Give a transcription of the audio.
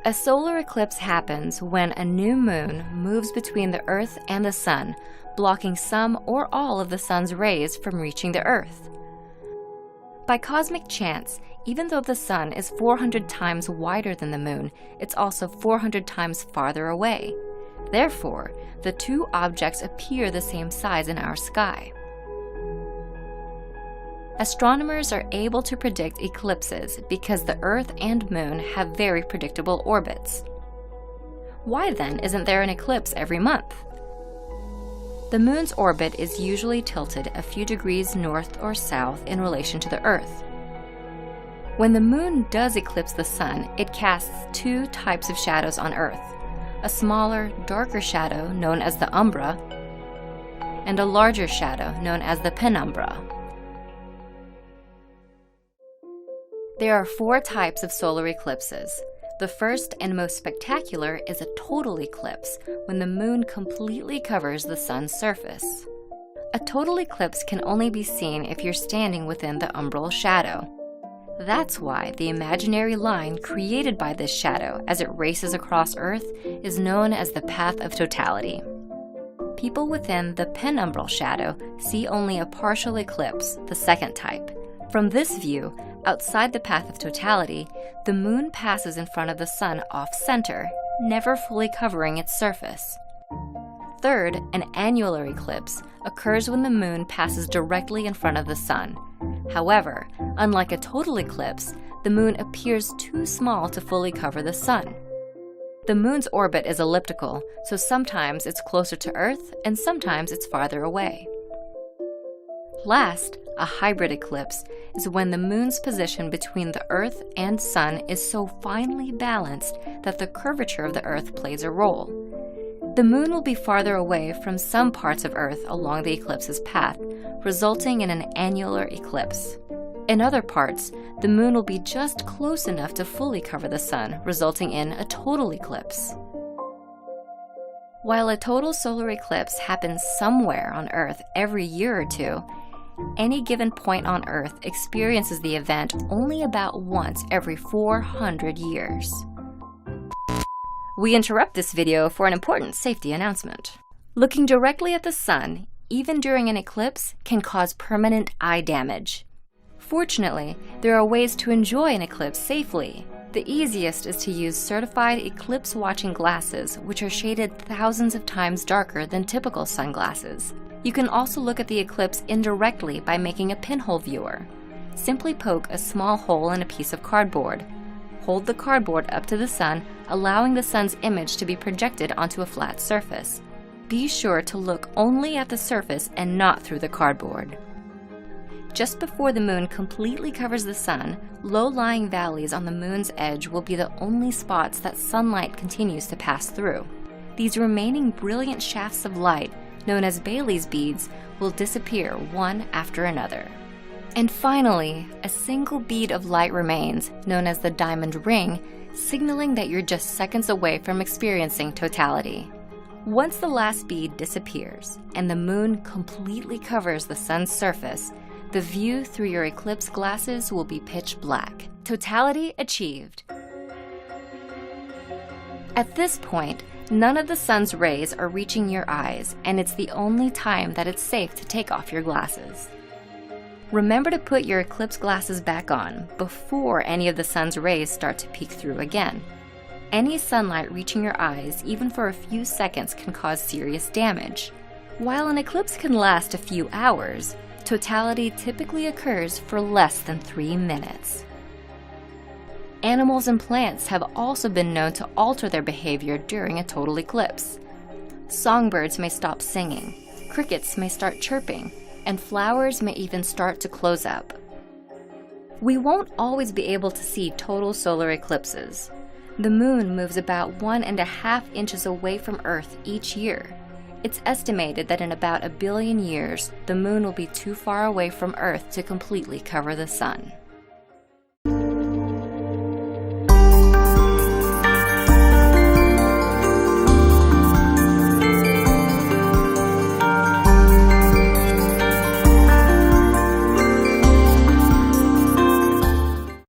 A solar eclipse happens when a new moon moves between the Earth and the Sun, blocking some or all of the Sun's rays from reaching the Earth. By cosmic chance, even though the Sun is 400 times wider than the Moon, it's also 400 times farther away. Therefore, the two objects appear the same size in our sky. Astronomers are able to predict eclipses because the Earth and Moon have very predictable orbits. Why then isn't there an eclipse every month? The Moon's orbit is usually tilted a few degrees north or south in relation to the Earth. When the Moon does eclipse the Sun, it casts two types of shadows on Earth: a smaller, darker shadow known as the umbra, and a larger shadow known as the penumbra. There are four types of solar eclipses. The first and most spectacular is a total eclipse, when the Moon completely covers the Sun's surface. A total eclipse can only be seen if you're standing within the umbral shadow. That's why the imaginary line created by this shadow as it races across Earth is known as the path of totality. People within the penumbral shadow see only a partial eclipse, the second type. From this view, outside the path of totality, the Moon passes in front of the Sun off-center, never fully covering its surface. Third, an annular eclipse occurs when the Moon passes directly in front of the Sun. However, unlike a total eclipse, the Moon appears too small to fully cover the Sun. The Moon's orbit is elliptical, so sometimes it's closer to Earth and sometimes it's farther away. Last, a hybrid eclipse is when the Moon's position between the Earth and Sun is so finely balanced that the curvature of the Earth plays a role. The Moon will be farther away from some parts of Earth along the eclipse's path, resulting in an annular eclipse. In other parts, the Moon will be just close enough to fully cover the Sun, resulting in a total eclipse. While a total solar eclipse happens somewhere on Earth every year or two, any given point on Earth experiences the event only about once every 400 years. We interrupt this video for an important safety announcement. Looking directly at the Sun, even during an eclipse, can cause permanent eye damage. Fortunately, there are ways to enjoy an eclipse safely. The easiest is to use certified eclipse-watching glasses, which are shaded thousands of times darker than typical sunglasses. You can also look at the eclipse indirectly by making a pinhole viewer. Simply poke a small hole in a piece of cardboard. Hold the cardboard up to the Sun, allowing the Sun's image to be projected onto a flat surface. Be sure to look only at the surface and not through the cardboard. Just before the Moon completely covers the Sun, low-lying valleys on the Moon's edge will be the only spots that sunlight continues to pass through. These remaining brilliant shafts of light, known as Bailey's beads, will disappear one after another. And finally, a single bead of light remains, known as the diamond ring, signaling that you're just seconds away from experiencing totality. Once the last bead disappears and the Moon completely covers the Sun's surface, the view through your eclipse glasses will be pitch black. Totality achieved. At this point, none of the Sun's rays are reaching your eyes, and it's the only time that it's safe to take off your glasses. Remember to put your eclipse glasses back on before any of the Sun's rays start to peek through again. Any sunlight reaching your eyes, even for a few seconds, can cause serious damage. While an eclipse can last a few hours, totality typically occurs for less than 3 minutes. Animals and plants have also been known to alter their behavior during a total eclipse. Songbirds may stop singing, crickets may start chirping, and flowers may even start to close up. We won't always be able to see total solar eclipses. The Moon moves about 1.5 inches away from Earth each year. It's estimated that in about 1 billion years, the Moon will be too far away from Earth to completely cover the Sun.